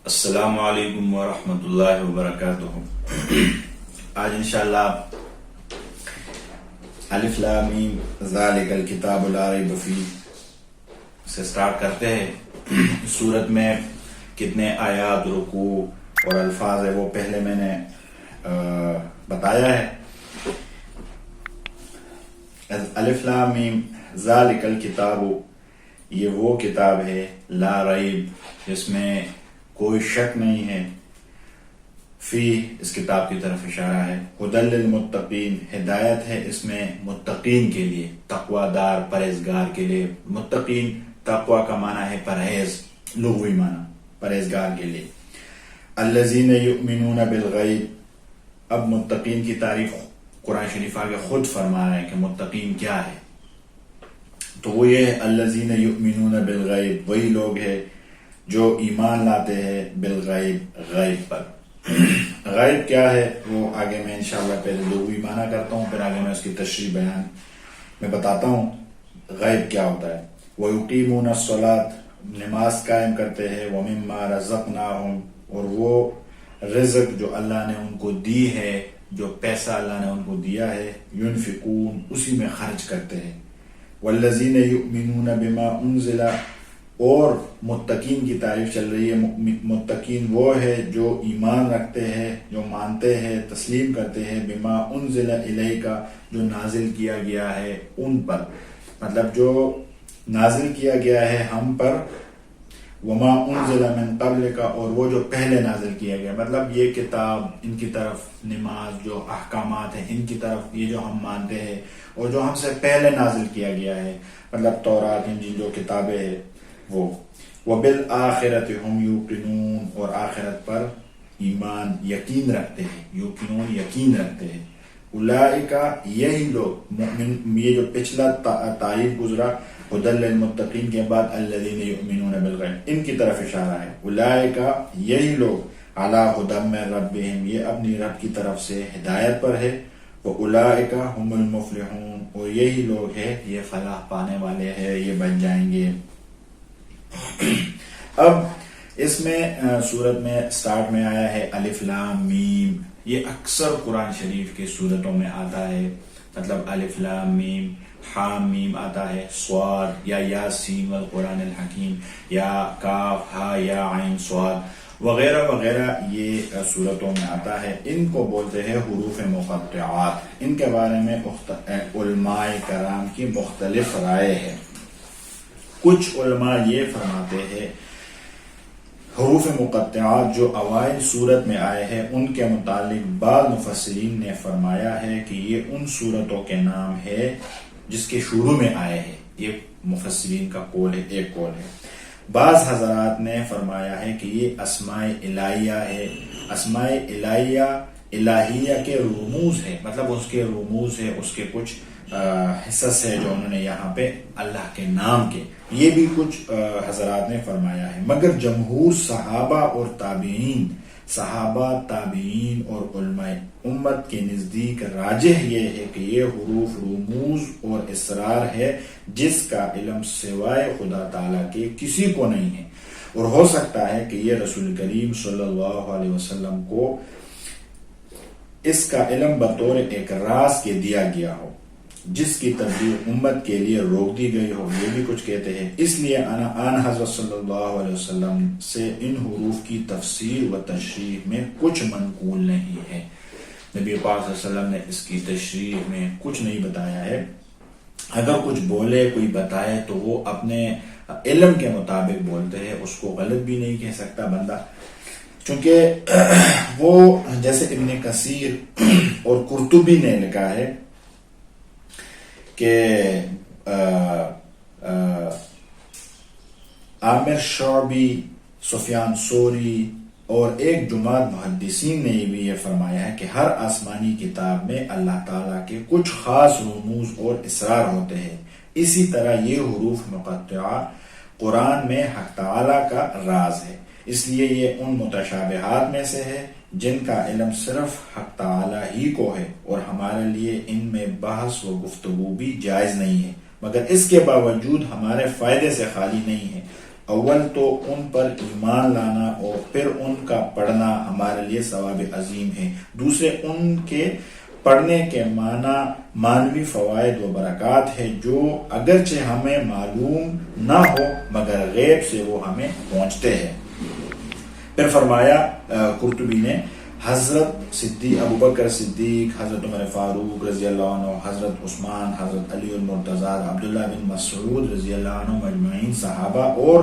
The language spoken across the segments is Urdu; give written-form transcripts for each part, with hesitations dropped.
السلام علیکم ورحمۃ اللہ وبرکاتہ۔ آج انشاءاللہ الف لام میم ذالک الکتاب لا ریب فیہ سے سٹارٹ کرتے ہیں۔ اس صورت میں کتنے آیات، رکوع اور الفاظ ہے وہ پہلے میں نے بتایا ہے۔ الف لام میم ذالک الکتاب، یہ وہ کتاب ہے لا ریب جس میں کوئی شک نہیں ہے، فی اس کتاب کی طرف اشارہ ہے، ھدی للمتقین ہدایت ہے اس میں متقین کے لیے، تقوی دار پرہیزگار کے لیے۔ متقین تقوی کا معنی ہے پرہیز، لغوی معنی پرہیزگار کے لیے۔ الذین یؤمنون بالغیب، اب متقین کی تعریف قرآن شریف آگے خود فرما رہے ہیں کہ متقین کیا ہے، تو وہ یہ ہے الذین یؤمنون بالغیب، وہی لوگ ہیں جو ایمان لاتے ہیں بالغیب، غیب پر۔ غیب کیا ہے وہ آگے میں انشاءاللہ پہلے لغوی معنی کرتا ہوں، پھر آگے میں اس کی تشریح بیان میں بتاتا ہوں غیب کیا ہوتا ہے۔ وَيُقِيمُونَ الصَّلَاةَ، نماز قائم کرتے ہیں، وَمِمَّا رَزَقْنَاهُمْ، اور وہ رزق جو اللہ نے ان کو دی ہے، جو پیسہ اللہ نے ان کو دیا ہے، يُنْفِقُونَ، اسی میں خرچ کرتے ہیں۔ وَالَّذِينَ يُؤْمِنُونَ بِمَا أُنزِلَ، اور متقین کی تعریف چل رہی ہے۔ متقین وہ ہے جو ایمان رکھتے ہیں، جو مانتے ہیں، تسلیم کرتے ہیں، بما انزل الیک، جو نازل کیا گیا ہے ان پر، مطلب جو نازل کیا گیا ہے ہم پر، وما انزل من قبلک، اور وہ جو پہلے نازل کیا گیا، مطلب یہ کتاب، ان کی طرف نماز، جو احکامات ہیں ان کی طرف یہ جو ہم مانتے ہیں، اور جو ہم سے پہلے نازل کیا گیا ہے، مطلب تورات، انجیل، جو کتابیں ہیں وہ۔ وبالآخرۃ ہم یوقنون، اور آخرت پر ایمان یقین رکھتے ہیں، یوقنون یقین رکھتے ہیں۔ اولئک، یہی لوگ، مؤمن، یہ جو پچھلا تعریف گزرا ھدی للمتقین کے بعد الذین یؤمنون بالغیب، ان کی طرف اشارہ ہے۔ اولئک، یہی لوگ، علی ھدی من ربہم، یہ اپنی رب کی طرف سے ہدایت پر ہے۔ واولئک هم المفلحون، اور یہی لوگ ہیں یہ فلاح پانے والے ہیں، یہ بن جائیں گے۔ اب اس میں سورت میں سٹارٹ میں آیا ہے الف لام میم، یہ اکثر قرآن شریف کی سورتوں میں آتا ہے، مطلب الف لام میم، حام میم آتا ہے، صاد یا یاسین والقرآن الحکیم، یا کاف ہا یا عین صاد وغیرہ وغیرہ، یہ سورتوں میں آتا ہے۔ ان کو بولتے ہیں حروف مقطعات۔ ان کے بارے میں علماء کرام کی مختلف رائے ہے۔ کچھ علماء یہ فرماتے ہیں حروف مقطعات جو اوائل صورت میں آئے ہیں، ان کے متعلق بعض مفسرین نے فرمایا ہے کہ یہ ان صورتوں کے نام ہے جس کے شروع میں آئے ہیں۔ یہ مفسرین کا قول ہے، ایک قول ہے۔ بعض حضرات نے فرمایا ہے کہ یہ اسماء الہیہ ہے، اسماء الہیہ کے رموز ہے، مطلب اس کے رموز ہے، اس کے کچھ حصص ہے جو انہوں نے یہاں پہ اللہ کے نام کے، یہ بھی کچھ حضرات نے فرمایا ہے۔ مگر جمہور صحابہ اور تابعین، صحابہ، تابعین اور علماء امت کے نزدیک راجح یہ ہے کہ یہ حروف رموز اور اسرار ہے جس کا علم سوائے خدا تعالیٰ کے کسی کو نہیں ہے، اور ہو سکتا ہے کہ یہ رسول کریم صلی اللہ علیہ وسلم کو اس کا علم بطور ایک راز کے دیا گیا ہو جس کی تبلیغ امت کے لیے روک دی گئی ہو، یہ بھی کچھ کہتے ہیں۔ اس لیے آن حضرت صلی اللہ علیہ وسلم سے ان حروف کی تفسیر و تشریح میں کچھ منقول نہیں ہے۔ نبی پاک صلی اللہ علیہ وسلم نے اس کی تشریح میں کچھ نہیں بتایا ہے۔ اگر کچھ بولے، کوئی بتائے، تو وہ اپنے علم کے مطابق بولتے ہیں، اس کو غلط بھی نہیں کہہ سکتا بندہ، چونکہ وہ جیسے ابن کثیر اور قرطبی نے لکھا ہے کہ عامر شعبی، سفیان ثوری اور ایک جماعت محدثین نے بھی یہ فرمایا ہے کہ ہر آسمانی کتاب میں اللہ تعالیٰ کے کچھ خاص رموز اور اسرار ہوتے ہیں، اسی طرح یہ حروف مقطعہ قرآن میں حق تعالیٰ کا راز ہے، اس لیے یہ ان متشابہات میں سے ہے جن کا علم صرف حق تعالیٰ ہی کو ہے، اور ہمارے لیے ان میں بحث و گفتگو بھی جائز نہیں ہے، مگر اس کے باوجود ہمارے فائدے سے خالی نہیں ہے۔ اول تو ان پر ایمان لانا اور پھر ان کا پڑھنا ہمارے لیے ثواب عظیم ہے. دوسرے ان کے پڑھنے کے معنی معنوی فوائد و برکات ہے جو اگرچہ ہمیں معلوم نہ ہو مگر غیب سے وہ ہمیں پہنچتے ہیں. پھر فرمایا قرطبی نے حضرت ابو بکر صدیق، حضرت عمر فاروق رضی اللہ عنہ، حضرت عثمان، حضرت علی المرتضی، عبداللہ بن مسعود رضی اللہ عنہ مجمعین صحابہ اور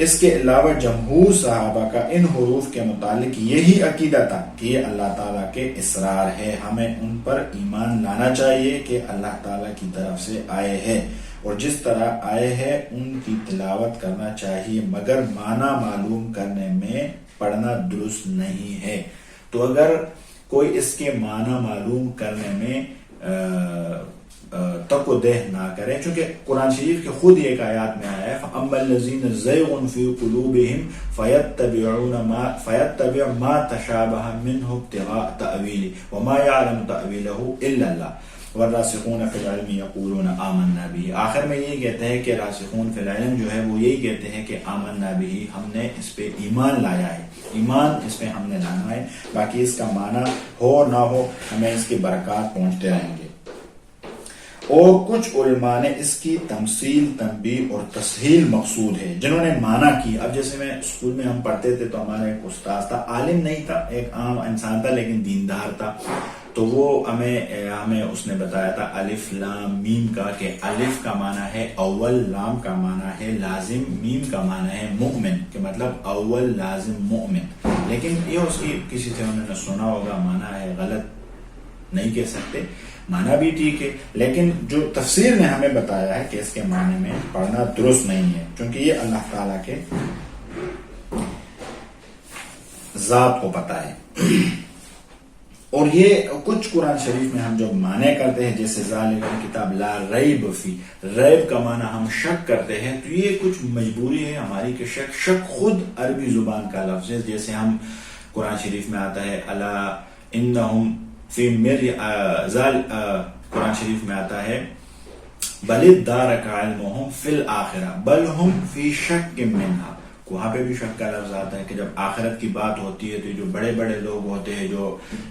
اس کے علاوہ جمہور صحابہ کا ان حروف کے متعلق یہی عقیدہ تھا کہ یہ اللہ تعالیٰ کے اسرار ہے. ہمیں ان پر ایمان لانا چاہیے کہ اللہ تعالیٰ کی طرف سے آئے ہیں اور جس طرح آئے ہیں ان کی تلاوت کرنا چاہیے، مگر معنی معلوم کرنے میں پڑھنا درست نہیں ہے. تو اگر کوئی اس کے معنی معلوم کرنے میں تک و دہ نہ کرے، چونکہ قرآن شریف کے خود ایک آیات میں آیا ہے فَأَمَّا الَّذِينَ زَيْغٌ فِي قُلُوبِهِمْ فَيَتَّبِعُ مَا تَشَابَهَ مِنْهُ ابْتِغَاءَ تَأْوِيلِهِ وَمَا يَعْلَمُ تَأْوِيلَهُ إِلَّا اللَّهُ وَالرَّاسِخُونَ فِي الْعِلْمِ يَقُولُونَ آمَنَّا بِهِ. آخر میں یہی کہتے ہیں کہ راسخون فی العلم جو ہے وہ یہی کہتے ہیں کہ آمنا بِهِ، ہم نے اس پہ ایمان لایا ہے، ایمان اس پہ ہم نے لانا ہے. باقی اس کا معنی ہو نہ ہو ہمیں اس کی برکات پہنچتے رہیں گے. اور کچھ علماء نے اس کی تمثیل، تنبیہ اور تسہیل مقصود ہے جنہوں نے معنی کی. اب جیسے میں اسکول میں ہم پڑھتے تھے تو ہمارا ایک استاد تھا، عالم نہیں تھا، ایک عام انسان تھا لیکن دیندار تھا. تو وہ ہمیں اس نے بتایا تھا الف لام میم کا، کہ الف کا معنی ہے اول، لام کا معنی ہے لازم، میم کا معنی ہے مؤمن، کہ مطلب اول لازم مؤمن. لیکن یہ اس کی کسی سے انہوں نے سنا ہوگا، معنی ہے غلط نہیں کہہ سکتے، معنی بھی ٹھیک ہے، لیکن جو تفسیر نے ہمیں بتایا ہے کہ اس کے معنی میں پڑھنا درست نہیں ہے، کیونکہ یہ اللہ تعالیٰ کے ذات کو پتہ ہے. اور یہ کچھ قرآن شریف میں ہم جو معنی کرتے ہیں، جیسے ذالک الکتاب لا ریب فی، ریب کا معنی ہم شک کرتے ہیں، تو یہ کچھ مجبوری ہے ہماری کہ شک خود عربی زبان کا لفظ ہے. جیسے ہم قرآن شریف میں آتا ہے الا انہم فی قرآن شریف میں آتا ہے بل ادارک علمہم فی الآخرہ بل ہم فی شک منہا. وہاں پہ بھی شک کا لفظ آتا ہے کہ جب آخرت کی بات ہوتی ہے تو جو بڑے بڑے لوگ ہوتے ہیں،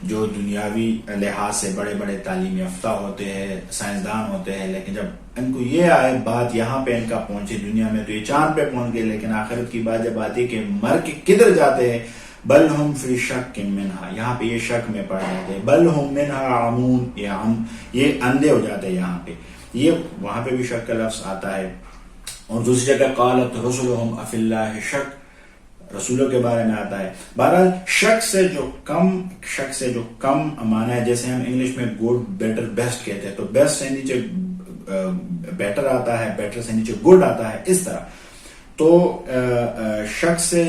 جو دنیاوی لحاظ سے بڑے بڑے تعلیم یافتہ ہوتے ہیں، سائنسدان ہوتے ہیں، لیکن جب ان کو یہ آئے بات یہاں پہ ان کا پہنچے دنیا میں تو یہ چاند پہ پہنچ گئے، لیکن آخرت کی بات جب آتی ہے کہ مر کے کدھر جاتے ہیں، بل ہم فی شک منہا، یہاں پہ یہ شک میں پڑ جاتے ہیں. بل ہم منہا عمون، یہ اندھے ہو جاتے ہیں. یہاں پہ یہ وہاں پہ بھی شک کا لفظ آتا ہے. اور دوسری جگہ قالت رسلہم افی اللہ شک، رسولوں کے بارے میں آتا ہے. بہرحال شک سے جو کم معنی ہے، جیسے ہم انگلش میں گڈ، بیٹر، بیسٹ کہتے ہیں، تو بیسٹ سے نیچے بیٹر آتا ہے، بیٹر سے نیچے گڈ آتا ہے، اس طرح. تو شک سے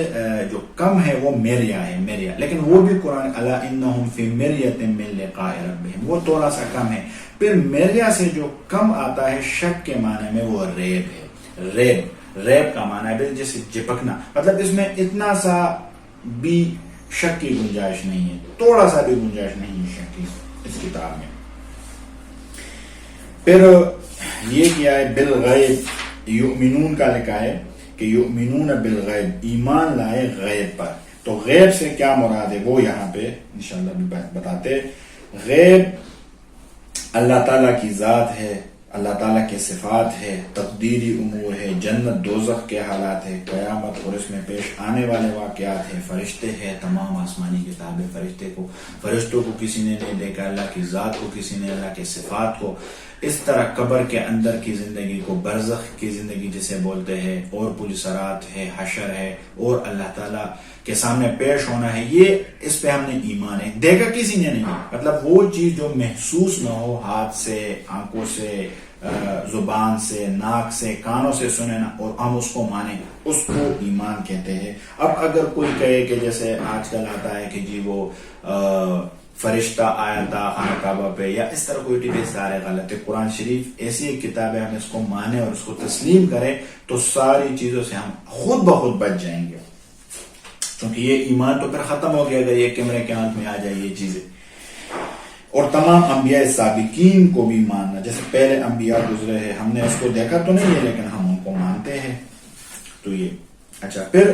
جو کم ہے وہ میریا ہے، میریا، لیکن وہ بھی قرآن الا انہم فی مریۃ من لقاء ربہم، وہ تھوڑا سا کم ہے. پھر میریا سے جو کم آتا ہے شک کے معنی میں وہ ریب ہے. ریب کا معنی ہے جیسے چپکنا، مطلب اس میں اتنا سا بھی شک کی گنجائش نہیں ہے، تھوڑا سا بھی گنجائش نہیں ہے شک کی اس کتاب میں. پھر یہ کیا ہے بالغیب، یؤمنون کا لکھا ہے کہ یؤمنون بالغیب، ایمان لائے غیب پر. تو غیب سے کیا مراد ہے وہ یہاں پہ انشاءاللہ بھی بتاتے. غیب اللہ تعالیٰ کی ذات ہے، اللہ تعالیٰ کے صفات ہے، تقدیری امور ہے، جنت دوزخ کے حالات ہے، قیامت اور اس میں پیش آنے والے واقعات ہے، فرشتے ہیں، تمام آسمانی کتابیں. فرشتوں کو کسی نے نہیں دیکھا، اللہ کی ذات کو کسی نے، اللہ کے صفات کو. اس طرح قبر کے اندر کی زندگی کو برزخ کی زندگی جسے بولتے ہیں، اور پلسرات ہے، حشر ہے، اور اللہ تعالیٰ کے سامنے پیش ہونا ہے، یہ اس پہ ہم نے ایمان ہے. دیکھا کسی نے نہیں، مطلب وہ چیز جو محسوس نہ ہو، ہاتھ سے، آنکھوں سے، زبان سے، ناک سے، کانوں سے سنے نا اور ہم اس کو مانیں، اس کو ایمان کہتے ہیں. اب اگر کوئی کہے کہ جیسے آج کل آتا ہے کہ جی وہ فرشتہ آیا تھا خانہ کعبہ پہ، یا اس طرح کوئی ٹھیک سارے غلط ہے. قرآن شریف ایسی ایک کتاب ہے، ہم اس کو مانیں اور اس کو تسلیم کریں تو ساری چیزوں سے ہم خود بخود بچ جائیں گے، کیونکہ یہ ایمان تو پھر ختم ہو گیا اگر یہ کیمرے کے ہاتھ میں آ جائے یہ چیزیں. اور تمام انبیاء سابقین کو بھی ماننا، جیسے پہلے انبیاء گزرے ہیں، ہم نے اس کو دیکھا تو نہیں ہے لیکن ہم ان کو مانتے ہیں. تو یہ اچھا پھر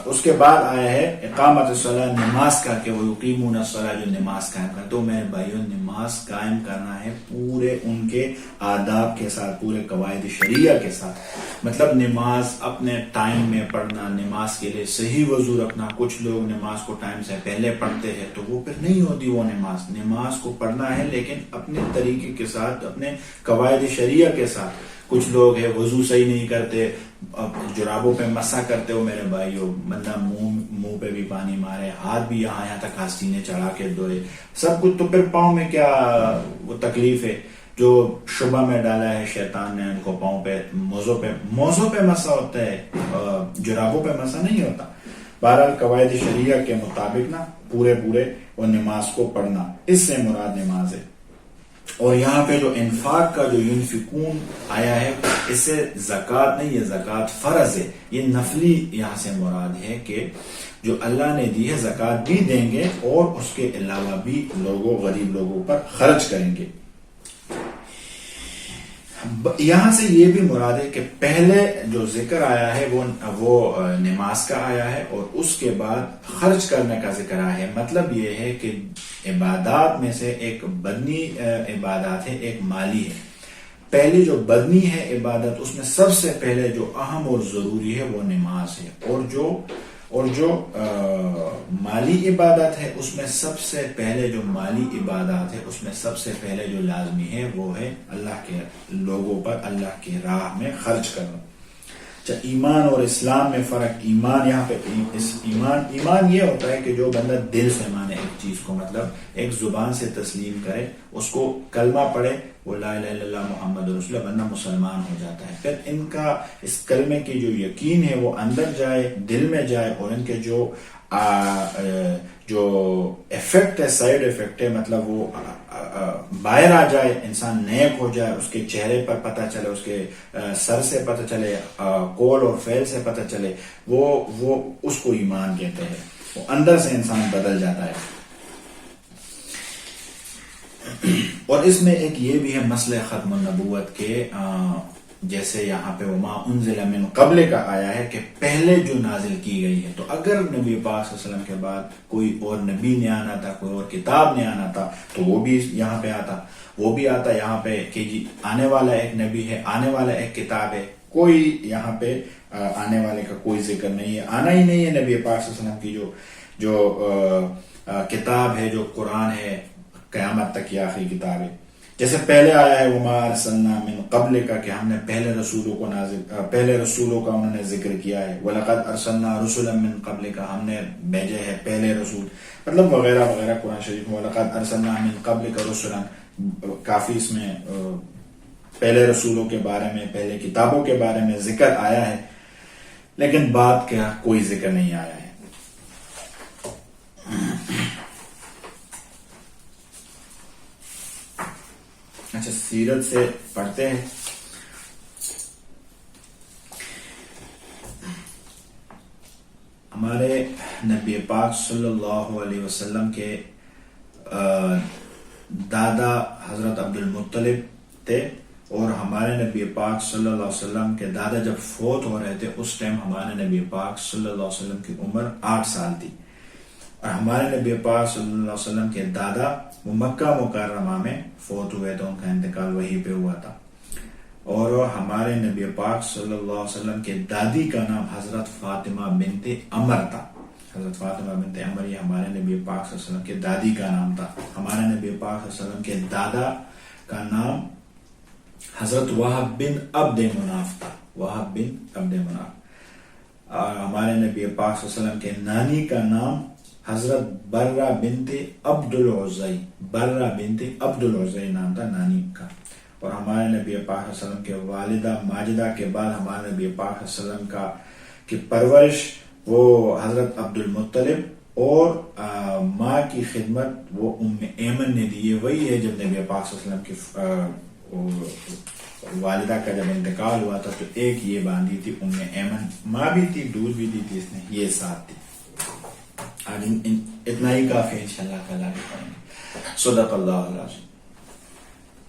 اس کے بعد آیا ہے اقامت الصلاۃ، نماز کا، کہ وہ یقیمون الصلاۃ، جو نماز قائم کرتے. تو میرے بھائیوں نماز قائم کرنا ہے پورے ان کے آداب کے ساتھ، پورے قواعد شریعہ کے ساتھ. مطلب نماز اپنے ٹائم میں پڑھنا، نماز کے لیے صحیح وضو رکھنا. کچھ لوگ نماز کو ٹائم سے پہلے پڑھتے ہیں تو وہ پھر نہیں ہوتی وہ نماز کو پڑھنا ہے لیکن اپنے طریقے کے ساتھ، اپنے قواعد شریعہ کے ساتھ. کچھ لوگ ہیں وضو صحیح نہیں کرتے، جرابوں پہ مسح کرتے ہو میرے بھائیو، بندہ منہ پہ بھی پانی مارے، ہاتھ بھی یہاں تک آستینے چڑھا کے دھوئے سب کچھ. تو پھر پاؤں میں کیا وہ تکلیف ہے جو شبہ میں ڈالا ہے شیطان نے ان کو، پاؤں پہ موزوں پہ مسح ہوتا ہے، جرابوں پہ مسح نہیں ہوتا. بہرحال قواعد شریعہ کے مطابق نا پورے وہ نماز کو پڑھنا، اس سے مراد نماز ہے. اور یہاں پہ جو انفاق کا جو ینفقون آیا ہے اس سے زکوٰۃ نہیں، یہ زکوٰۃ فرض ہے، یہ نفلی یہاں سے مراد ہے کہ جو اللہ نے دی ہے زکوٰۃ بھی دیں گے اور اس کے علاوہ بھی غریب لوگوں پر خرچ کریں گے. یہاں سے یہ بھی مراد ہے کہ پہلے جو ذکر آیا ہے وہ نماز کا آیا ہے اور اس کے بعد خرچ کرنے کا ذکر آیا ہے. مطلب یہ ہے کہ عبادات میں سے ایک بدنی عبادات ہے، ایک مالی ہے. پہلی جو بدنی ہے عبادت، اس میں سب سے پہلے جو اہم اور ضروری ہے وہ نماز ہے، اور جو مالی عبادت ہے اس میں سب سے پہلے جو مالی عبادات ہے اس میں سب سے پہلے جو لازمی ہے وہ ہے اللہ کے لوگوں پر اللہ کی راہ میں خرچ کرنا. ایمان اور اسلام میں فرق. ایمان یہاں پہ ایمان یہ ہوتا ہے کہ جو بندہ دل سے مانے ایک چیز کو، مطلب ایک زبان سے تسلیم کرے، اس کو کلمہ پڑھے، وہ لا الہ الا اللہ محمد رسول اللہ، بندہ مسلمان ہو جاتا ہے. پھر ان کا اس کلمے کی جو یقین ہے وہ اندر جائے، دل میں جائے، اور ان کے جو ایفیکٹ ہے، سائیڈ ایفیکٹ ہے، مطلب وہ باہر آ جائے، انسان نیک ہو جائے، اس کے چہرے پر پتہ چلے، اس کے سر سے پتہ چلے، قول اور فعل سے پتہ چلے، وہ اس کو ایمان کہتے ہیں. وہ اندر سے انسان بدل جاتا ہے. اور اس میں ایک یہ بھی ہے مسئلہ ختم النبوت کے، جیسے یہاں پہ وما انزل من قبل کا آیا ہے کہ پہلے جو نازل کی گئی ہے. تو اگر نبی پاک صلی اللہ علیہ وسلم کے بعد کوئی اور نبی نے آنا تھا، کوئی اور کتاب نے آنا تھا، تو وہ بھی یہاں پہ آتا، وہ بھی آتا یہاں پہ کہ جی آنے والا ایک نبی ہے، آنے والا ایک کتاب ہے. کوئی یہاں پہ آنے والے کا کوئی ذکر نہیں ہے، آنا ہی نہیں ہے. نبی پاک صلی اللہ علیہ وسلم کی جو کتاب ہے، جو قرآن ہے، قیامت تک کی آخری کتاب ہے. جیسے پہلے آیا ہے وما ارسلنا من قبل کا، کہ ہم نے پہلے رسولوں کا انہوں نے ذکر کیا ہے. وَلَقَدْ أَرْسَلْنَا رُسُلًا مِّن قَبْلِكَ، ہم نے بھیجے ہیں پہلے رسول، مطلب وغیرہ وغیرہ قرآن شریف میں وَلَقَدْ أَرْسَلْنَا مِن قَبْلِكَ رُسُلًا، کافی اس میں پہلے رسولوں کے بارے میں، پہلے کتابوں کے بارے میں ذکر آیا ہے، لیکن بعد کا کوئی ذکر نہیں آیا ہے. اچھا سیرت سے پڑھتے ہیں. ہمارے نبی پاک صلی اللہ علیہ وسلم کے دادا حضرت عبد المطلب تھے، اور ہمارے نبی پاک صلی اللہ علیہ وسلم کے دادا جب فوت ہو رہے تھے اس ٹائم ہمارے نبی پاک صلی اللہ علیہ وسلم کی عمر 8 سال تھی. اور ہمارے نبی پاک صلی اللہ علیہ وسلم کے دادا وہ مکہ مکرمہ میں فوت ہوئے تھے، ان کا انتقال وہیں پہ ہوا تھا. اور ہمارے نبی پاک صلی اللہ علیہ وسلم کے دادی کا نام حضرت فاطمہ بنت عمر تھا. حضرت فاطمہ بنت عمر یہ ہمارے نبی پاک صلی اللہ علیہ وسلم کے دادی کا نام تھا. ہمارے نبی پاک صلی اللہ علیہ وسلم کے دادا کا نام حضرت وہب بن عبد مناف تھا، وہب بن عبد مناف. اور ہمارے نبی پاک صلی اللہ علیہ وسلم کے نانی کا نام حضرت برہ بنت عبد العزی، برہ بنت عبد العزی نام تھا نانی کا. اور ہمارے نبی پاک صلی اللہ علیہ وسلم کے والدہ ماجدہ کے بعد ہمارے نبی پاک صلی اللہ علیہ وسلم کی پرورش وہ حضرت عبد المطلب اور ماں کی خدمت وہ ام ایمن نے دی. وہی ہے جب نبی پاک صلی اللہ علیہ وسلم کی والدہ کا جب انتقال ہوا تھا تو ایک یہ باندھی تھی ام ایمن، ماں بھی تھی، دودھ بھی دی تھی اس نے، یہ ساتھ تھی. آج اتنا ہی کافی انشاءاللہ تعالی. صدق اللہ العظیم.